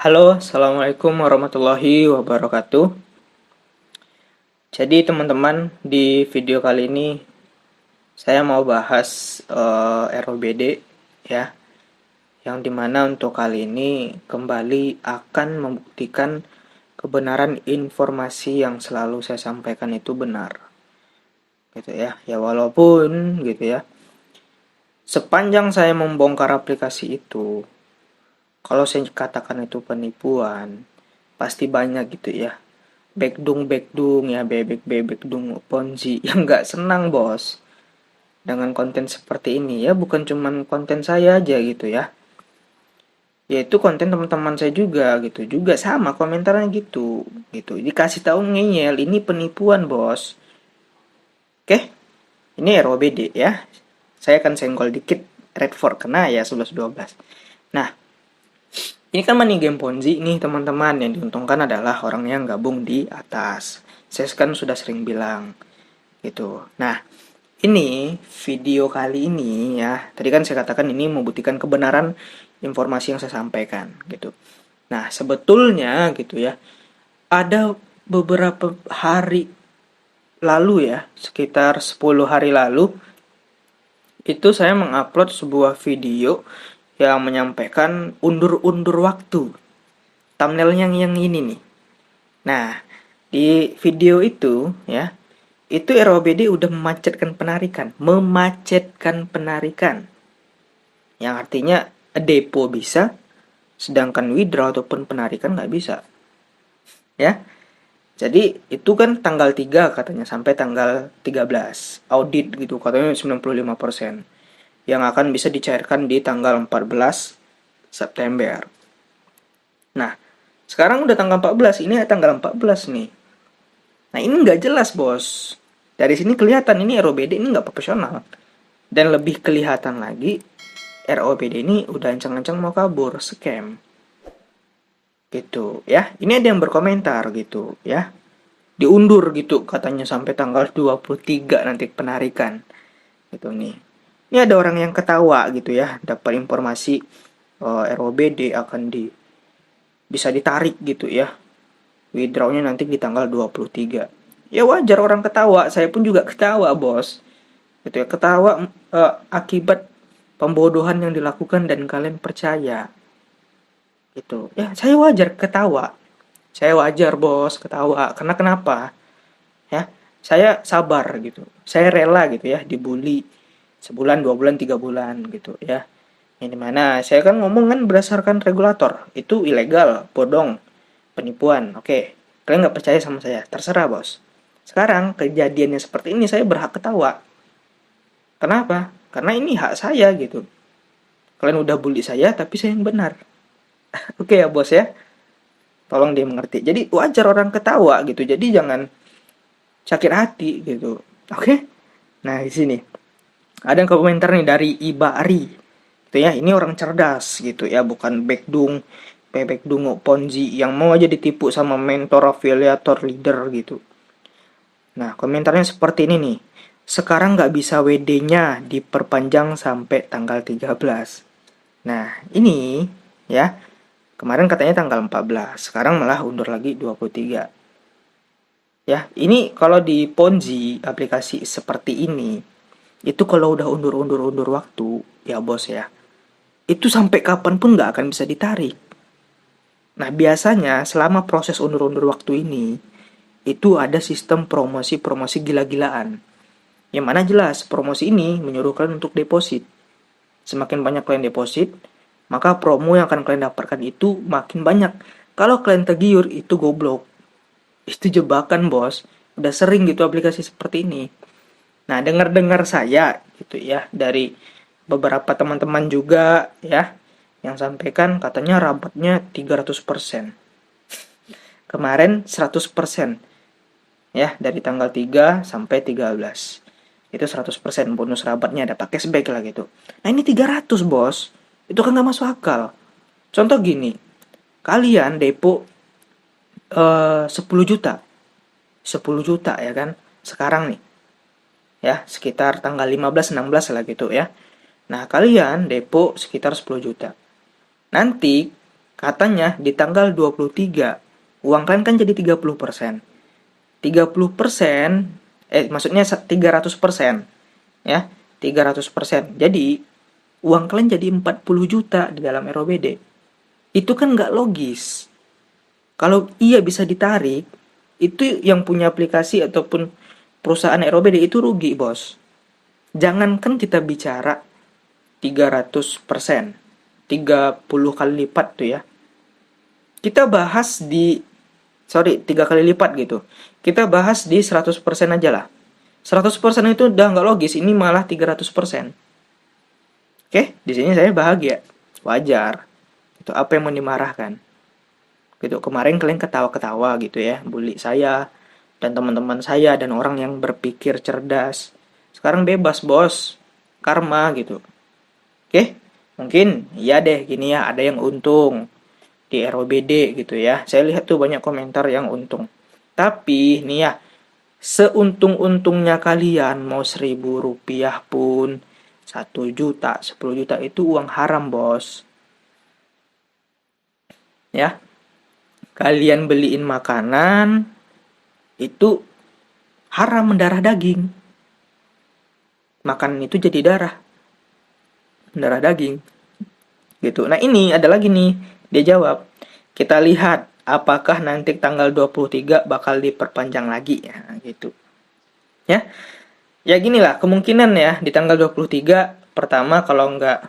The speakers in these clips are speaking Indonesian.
Halo, Assalamualaikum warahmatullahi wabarakatuh. Jadi teman-teman, di video kali ini saya mau bahas ROBD ya, yang dimana untuk kali ini kembali akan membuktikan kebenaran informasi yang selalu saya sampaikan itu benar, gitu ya. Ya walaupun gitu ya, sepanjang saya membongkar aplikasi itu, kalau saya katakan itu penipuan, pasti banyak gitu ya backdung ya, bebek dung ponzi yang nggak senang bos dengan konten seperti ini ya. Bukan cuman konten saya aja gitu ya, yaitu konten teman-teman saya juga sama komentarnya gitu dikasih tahu ngeyel ini penipuan bos. Oke, ini ROBD ya, saya akan senggol dikit. Redford kena ya 11-12. Nah, ini kan money game ponzi nih teman-teman, yang diuntungkan adalah orang yang gabung di atas. Saya kan sudah sering bilang gitu. Nah, ini video kali ini ya, tadi kan saya katakan ini membuktikan kebenaran informasi yang saya sampaikan gitu. Nah, sebetulnya gitu ya, ada beberapa hari lalu ya, sekitar 10 hari lalu, itu saya mengupload sebuah video yang menyampaikan undur-undur waktu. Thumbnailnya yang ini nih. Nah, di video itu ya, itu ROBD udah memacetkan penarikan, yang artinya depo bisa, sedangkan withdraw ataupun penarikan nggak bisa ya. Jadi itu kan tanggal 3 katanya sampai tanggal 13 audit gitu, katanya 95% yang akan bisa dicairkan di tanggal 14 September. Nah, sekarang udah tanggal 14, ini tanggal 14 nih. Nah, ini nggak jelas bos. Dari sini kelihatan ini ROBD ini nggak profesional. Dan lebih kelihatan lagi, ROBD ini udah ancang-ancang mau kabur, scam. Gitu ya. Ini ada yang berkomentar gitu ya. Diundur gitu katanya sampai tanggal 23 nanti penarikan. Gitu nih. Ini ada orang yang ketawa gitu ya, dapat informasi ROBD akan bisa ditarik gitu ya. Withdrawnya nanti di tanggal 23. Ya wajar orang ketawa, saya pun juga ketawa bos. Gitu ya, ketawa akibat pembodohan yang dilakukan dan kalian percaya. Gitu. Ya, saya wajar ketawa. Saya wajar bos ketawa. Karena kenapa? Ya, saya sabar gitu. Saya rela gitu ya dibully sebulan, 2 bulan, 3 bulan gitu ya. Yang dimana saya kan ngomong kan berdasarkan regulator. Itu ilegal, bodong, penipuan. Oke, kalian nggak percaya sama saya, terserah bos. Sekarang kejadiannya seperti ini, saya berhak ketawa. Kenapa? Karena ini hak saya gitu. Kalian udah bully saya, tapi saya yang benar. Oke ya bos ya, tolong dia mengerti. Jadi wajar orang ketawa gitu. Jadi jangan sakit hati gitu. Oke? Nah di sini ada yang komentar nih dari Ibari. Gitu ya, ini orang cerdas gitu ya, bukan backdung, bebek dungu ponzi yang mau aja ditipu sama mentor, afiliator, leader gitu. Nah, komentarnya seperti ini nih. Sekarang nggak bisa WD-nya diperpanjang sampai tanggal 13. Nah, ini ya, kemarin katanya tanggal 14, sekarang malah undur lagi 23. Ya, ini kalau di Ponzi aplikasi seperti ini, itu kalau udah undur waktu, ya bos ya, itu sampai kapanpun nggak akan bisa ditarik. Nah, biasanya selama proses undur waktu ini, itu ada sistem promosi-promosi gila-gilaan. Yang mana jelas, promosi ini menyuruh kalian untuk deposit. Semakin banyak kalian deposit, maka promo yang akan kalian dapatkan itu makin banyak. Kalau kalian tergiur, itu goblok. Itu jebakan bos. Udah sering gitu aplikasi seperti ini. Nah, dengar-dengar saya gitu ya, dari beberapa teman-teman juga ya, yang sampaikan katanya rabatnya 300%. Kemarin 100%. Ya, dari tanggal 3 sampai 13. Itu 100% bonus rabatnya, ada pakai cashback lah gitu. Nah, ini 300 bos. Itu kan gak masuk akal. Contoh gini, kalian depo 10 juta. 10 juta ya kan. Sekarang nih. Ya, sekitar tanggal 15-16 lah gitu ya. Nah, kalian depo sekitar 10 juta. Nanti Katanya di tanggal 23 uang kalian kan jadi 30%. 30%, maksudnya 300%, ya. 300%. Jadi uang kalian jadi 40 juta di dalam ROBD. Itu kan nggak logis. Kalau iya bisa ditarik, itu yang punya aplikasi ataupun perusahaan ROBD itu rugi, bos. Jangankan kita bicara 300%, 30 kali lipat tuh ya. Kita bahas di, 3 kali lipat gitu. Kita bahas di 100% aja lah. 100% itu udah nggak logis, ini malah 300%. Oke, di sini saya bahagia. Wajar. Itu apa yang mau dimarahkan? Gitu. Kemarin kalian ketawa-ketawa gitu ya, bully saya dan teman-teman saya dan orang yang berpikir cerdas. Sekarang bebas, bos. Karma gitu. Oke? Mungkin iya deh gini ya, ada yang untung di ROBD gitu ya. Saya lihat tuh banyak komentar yang untung. Tapi nih ya, seuntung-untungnya kalian mau 1.000 rupiah pun 1 juta, 10 juta itu uang haram, bos. Ya, kalian beliin makanan itu haram, mendarah daging. Makanan itu jadi darah, mendarah daging. Gitu. Nah, ini ada lagi nih. Dia jawab, kita lihat apakah nanti tanggal 23 bakal diperpanjang lagi ya, gitu. Ya. Ya ginilah kemungkinan ya di tanggal 23 pertama kalau nggak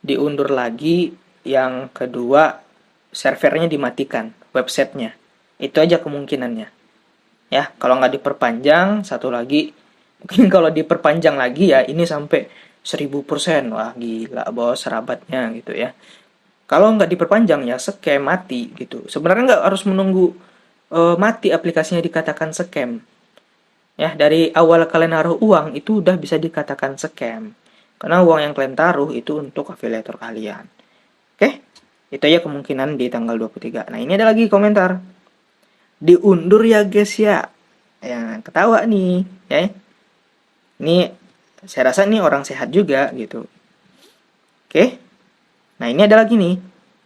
diundur lagi, yang kedua servernya dimatikan, websitenya. Itu aja kemungkinannya. Ya, kalau nggak diperpanjang, satu lagi, mungkin kalau diperpanjang lagi ya ini sampai 1000%. Wah, gila bos, rabatnya gitu ya. Kalau nggak diperpanjang ya scam, mati gitu. Sebenarnya nggak harus menunggu mati aplikasinya dikatakan scam. Ya, dari awal kalian naruh uang itu udah bisa dikatakan scam. Karena uang yang kalian taruh itu untuk afiliator kalian. Oke? Itu aja kemungkinan di tanggal 23. Nah, ini ada lagi komentar. Diundur ya guys ya. Yang ketawa nih, ya. Ini saya rasa nih orang sehat juga gitu. Oke? Nah, ini ada lagi nih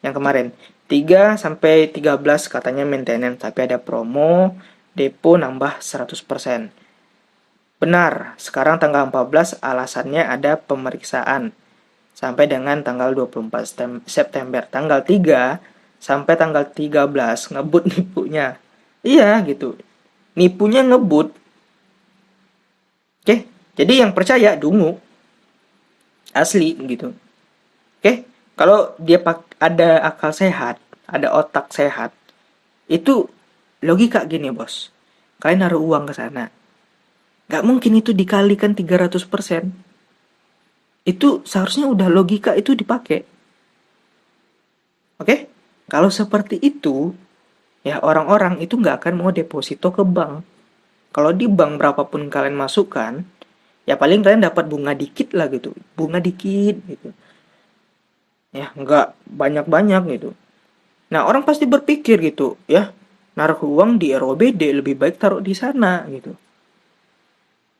yang kemarin. 3 sampai 13 katanya maintenance, tapi ada promo depo nambah 100%. Benar, sekarang tanggal 14 alasannya ada pemeriksaan sampai dengan tanggal 24 September. Tanggal 3 sampai tanggal 13 ngebut nipunya. Iya gitu. Nipunya ngebut. Oke, jadi yang percaya dungu. Asli gitu. Oke, kalau dia ada akal sehat, ada otak sehat, itu logika gini, bos. Kalian naruh uang ke sana. Gak mungkin itu dikalikan 300%. Itu seharusnya udah logika itu dipakai. Oke? Kalau seperti itu, ya orang-orang itu nggak akan mau deposito ke bank. Kalau di bank berapapun kalian masukkan, ya paling kalian dapat bunga dikit lah gitu. Bunga dikit gitu. Ya, nggak banyak-banyak gitu. Nah, orang pasti berpikir gitu, ya, naruh uang di ROBD lebih baik taruh di sana gitu.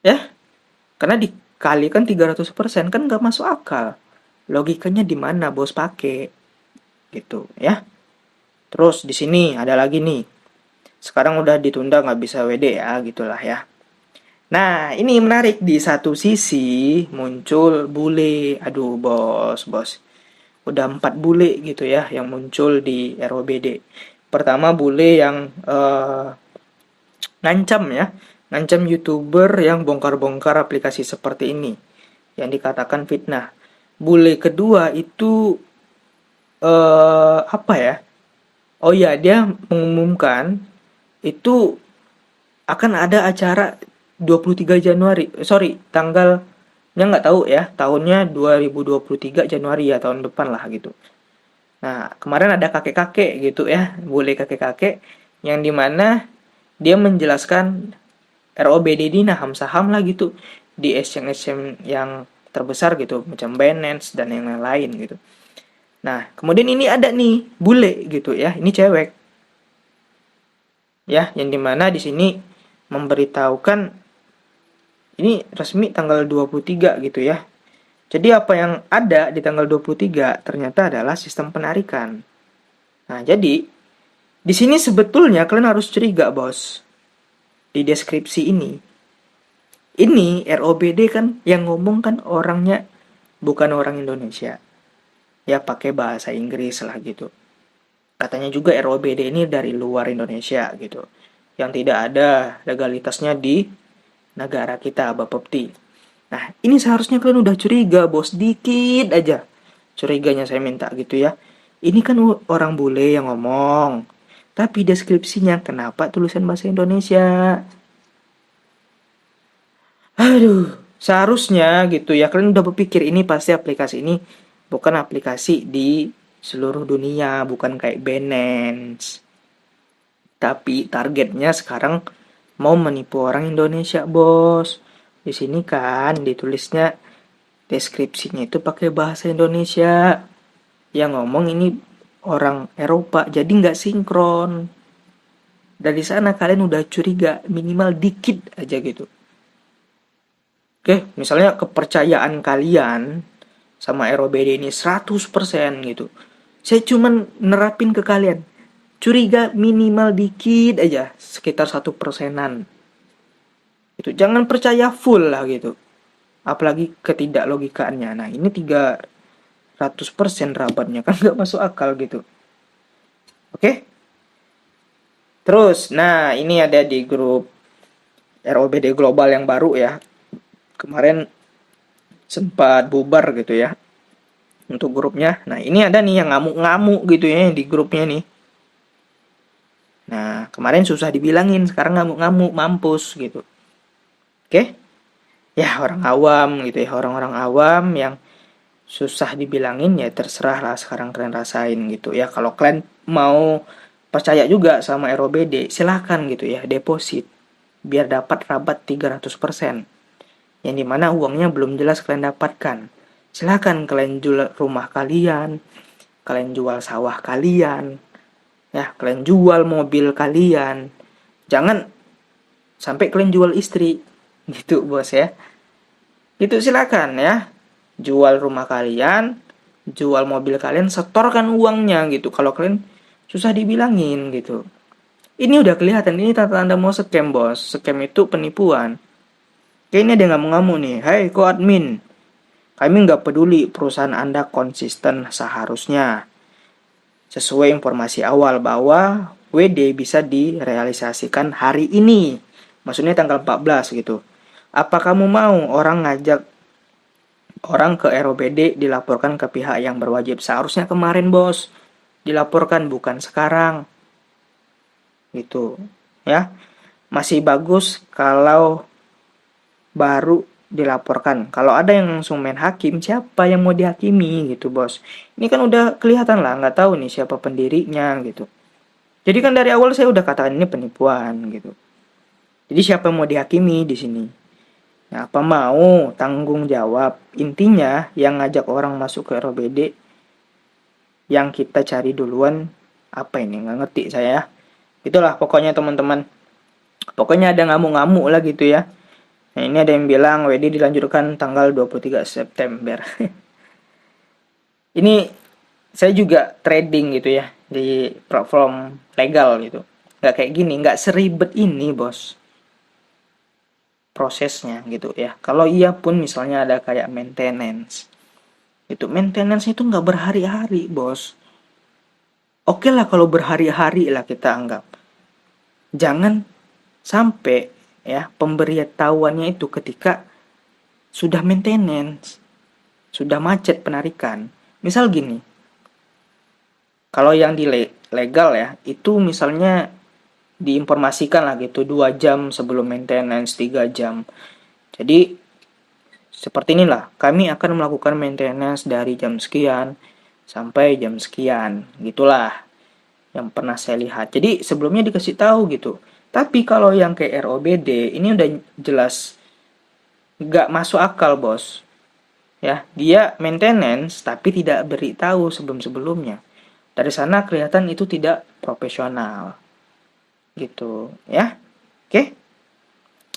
Ya, karena dikalikan 300% kan nggak masuk akal. Logikanya di mana bos pakai gitu ya. Terus di sini ada lagi nih. Sekarang udah ditunda nggak bisa WD ya gitulah ya. Nah ini menarik, di satu sisi muncul bule. Aduh bos. Udah 4 bule gitu ya yang muncul di ROBD. Pertama bule yang ngancam ya. Ngancam YouTuber yang bongkar-bongkar aplikasi seperti ini. Yang dikatakan fitnah. Bule kedua itu apa ya? Oh ya, dia mengumumkan itu akan ada acara 23 Januari. Sorry, tanggalnya nggak tahu ya. Tahunnya 2023 Januari ya, tahun depan lah gitu. Nah, kemarin ada kakek-kakek gitu ya. Boleh kakek-kakek yang dimana dia menjelaskan ROBD ini saham lah gitu. Di exchange yang terbesar gitu. Macam Binance dan yang lain gitu. Nah, kemudian ini ada nih bule gitu ya. Ini cewek. Ya, yang dimana di sini memberitahukan ini resmi tanggal 23 gitu ya. Jadi apa yang ada di tanggal 23 ternyata adalah sistem penarikan. Nah, jadi di sini sebetulnya kalian harus curiga, Bos. Di deskripsi ini. Ini ROBD kan yang ngomong kan orangnya bukan orang Indonesia. Ya pakai bahasa Inggris lah gitu. Katanya juga ROBD ini dari luar Indonesia gitu. Yang tidak ada legalitasnya di negara kita, Bapepti. Nah, ini seharusnya kalian udah curiga, Bos. Dikit aja. Curiganya saya minta gitu ya. Ini kan orang bule yang ngomong. Tapi deskripsinya kenapa tulisan bahasa Indonesia? Aduh, seharusnya gitu ya. Kalian udah berpikir ini pasti aplikasi ini bukan aplikasi di seluruh dunia, bukan kayak Binance. Tapi targetnya sekarang mau menipu orang Indonesia, Bos. Di sini kan ditulisnya deskripsinya itu pakai bahasa Indonesia. Yang ngomong ini orang Eropa, jadi nggak sinkron. Dari sana kalian udah curiga minimal dikit aja gitu. Oke, misalnya kepercayaan kalian sama ROBD ini 100% gitu. Saya cuman nerapin ke kalian. Curiga minimal dikit aja, sekitar 1%-an. Itu jangan percaya full lah gitu. Apalagi ketidaklogikaannya. Nah, ini 300% rabatnya kan nggak masuk akal gitu. Oke? Terus, nah ini ada di grup ROBD Global yang baru ya. Kemarin sempat bubar gitu ya untuk grupnya. Nah, ini ada nih yang ngamuk-ngamuk gitu ya di grupnya nih. Nah, kemarin susah dibilangin, sekarang ngamuk-ngamuk, mampus gitu. Oke? Ya, orang awam gitu ya, orang-orang awam yang susah dibilangin ya terserah lah sekarang kalian rasain gitu ya. Kalau kalian mau percaya juga sama ROBD, silahkan gitu ya, deposit biar dapat rabat 300%. Yang dimana uangnya belum jelas kalian dapatkan. Silahkan kalian jual rumah kalian, kalian jual sawah kalian, ya kalian jual mobil kalian. Jangan sampai kalian jual istri, gitu bos ya. Itu silakan ya, jual rumah kalian, jual mobil kalian, setorkan uangnya gitu. Kalau kalian susah dibilangin gitu. Ini udah kelihatan, ini tanda-tanda mau scam bos. Scam itu penipuan. Kayaknya dia ngamuk-ngamuk nih. Hai ko admin, kami nggak peduli perusahaan Anda konsisten seharusnya. Sesuai informasi awal bahwa WD bisa direalisasikan hari ini. Maksudnya tanggal 14 gitu. Apa kamu mau orang ngajak orang ke ROBD dilaporkan ke pihak yang berwajib? Seharusnya kemarin bos dilaporkan, bukan sekarang. Gitu. Ya. Masih bagus kalau baru dilaporkan. Kalau ada yang langsung main hakim, siapa yang mau dihakimi gitu bos. Ini kan udah kelihatan lah, nggak tahu nih siapa pendirinya gitu. Jadi kan dari awal saya udah katakan ini penipuan gitu. Jadi siapa yang mau dihakimi di sini? Nah, apa mau tanggung jawab? Intinya yang ngajak orang masuk ke ROBD yang kita cari duluan apa ini? Nggak ngerti saya. Itulah pokoknya teman-teman. Pokoknya ada ngamuk-ngamuk lah gitu ya. Nah, ini ada yang bilang WD dilanjutkan tanggal 23 September. Ini saya juga trading gitu ya di platform legal gitu. Nggak kayak gini, nggak seribet ini bos prosesnya gitu ya. Kalau iya pun misalnya ada kayak maintenance. Itu maintenance itu nggak berhari-hari bos. Oke lah kalau berhari-hari lah kita anggap. Jangan sampai ya pemberitahuannya itu ketika sudah maintenance, sudah macet penarikan. Misal gini, kalau yang di legal ya, itu misalnya diinformasikan lah gitu 2 jam sebelum maintenance, 3 jam. Jadi seperti inilah, kami akan melakukan maintenance dari jam sekian sampai jam sekian, gitulah yang pernah saya lihat. Jadi sebelumnya dikasih tahu gitu. Tapi kalau yang kayak ROBD ini udah jelas nggak masuk akal bos. Ya, dia maintenance tapi tidak beritahu sebelum-sebelumnya. Dari sana kelihatan itu tidak profesional. Gitu, ya. Oke?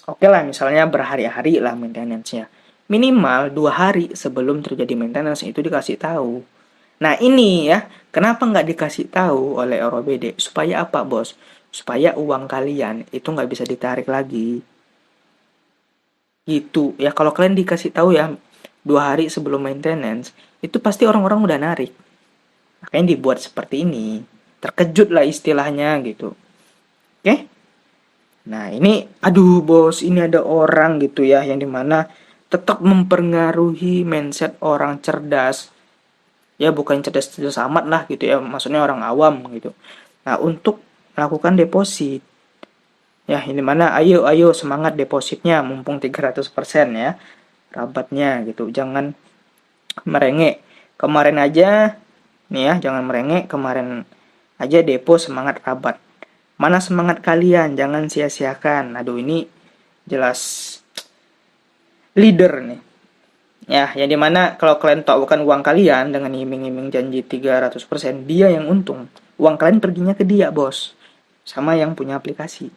Oke lah misalnya berhari-hari lah maintenance-nya. Minimal 2 hari sebelum terjadi maintenance itu dikasih tahu. Nah ini ya, kenapa nggak dikasih tahu oleh ROBD? Supaya apa bos? Supaya uang kalian itu nggak bisa ditarik lagi. Gitu ya, kalau kalian dikasih tahu ya 2 hari sebelum maintenance, itu pasti orang-orang udah narik. Makanya dibuat seperti ini. Terkejut lah istilahnya gitu. Oke? Nah ini, aduh bos, ini ada orang gitu ya, yang dimana tetap mempengaruhi mindset orang cerdas. Ya bukan cerdas-cerdas amat lah gitu ya, maksudnya orang awam gitu. Nah untuk melakukan deposit. Ya ini mana, ayo semangat depositnya, mumpung 300% ya rabatnya gitu. Jangan merengek. Kemarin aja nih ya, jangan merengek. Kemarin aja depo semangat rabat. Mana semangat kalian? Jangan sia-siakan. Aduh ini jelas leader nih. Ya, yang dimana kalau kalian tahu bukan uang kalian dengan iming-iming janji 300%, dia yang untung. Uang kalian perginya ke dia, bos. Sama yang punya aplikasi.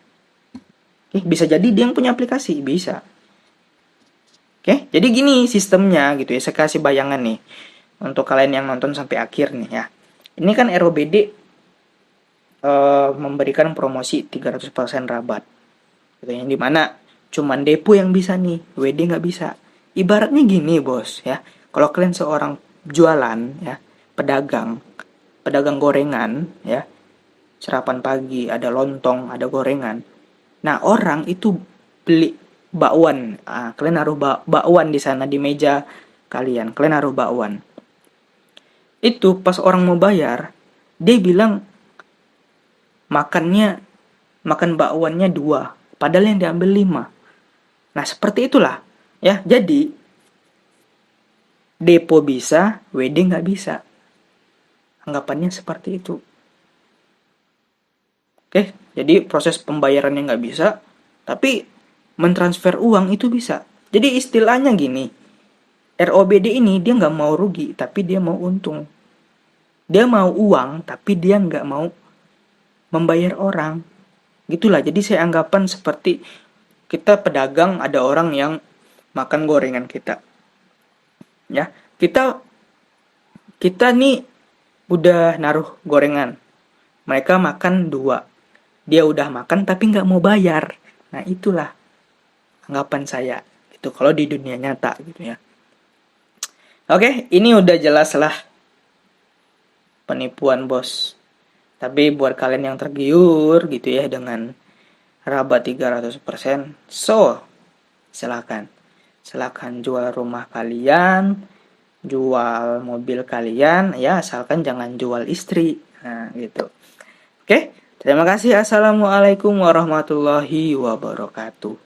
Oke, bisa jadi dia yang punya aplikasi, bisa. Oke, jadi gini sistemnya gitu ya. Saya kasih bayangan nih untuk kalian yang nonton sampai akhir nih ya. Ini kan ROBD memberikan promosi 300% rabat. Gitu, yang dimana cuman depo yang bisa nih, WD nggak bisa. Ibaratnya gini bos ya, kalau kalian seorang jualan ya, pedagang gorengan ya, sarapan pagi ada lontong, ada gorengan. Nah orang itu beli bakwan, kalian naruh bakwan di sana di meja kalian, kalian naruh bakwan. Itu pas orang mau bayar, dia bilang makan bakwannya 2, padahal yang diambil 5. Nah seperti itulah ya. Jadi depo bisa, WD nggak bisa. Anggapannya seperti itu. Oke, jadi proses pembayarannya nggak bisa, tapi mentransfer uang itu bisa. Jadi istilahnya gini, ROBD ini dia nggak mau rugi, tapi dia mau untung. Dia mau uang, tapi dia nggak mau membayar orang. Gitulah, jadi saya anggapan seperti kita pedagang, ada orang yang makan gorengan kita. Ya, kita nih udah naruh gorengan. Mereka makan 2. Dia udah makan tapi nggak mau bayar. Nah itulah anggapan saya. Itu kalau di dunia nyata gitu ya. Oke, ini udah jelas lah penipuan bos. Tapi buat kalian yang tergiur gitu ya dengan rabat 300%, so silakan. Silakan jual rumah kalian, jual mobil kalian, ya asalkan jangan jual istri. Nah, gitu. Oke, terima kasih. Assalamualaikum warahmatullahi wabarakatuh.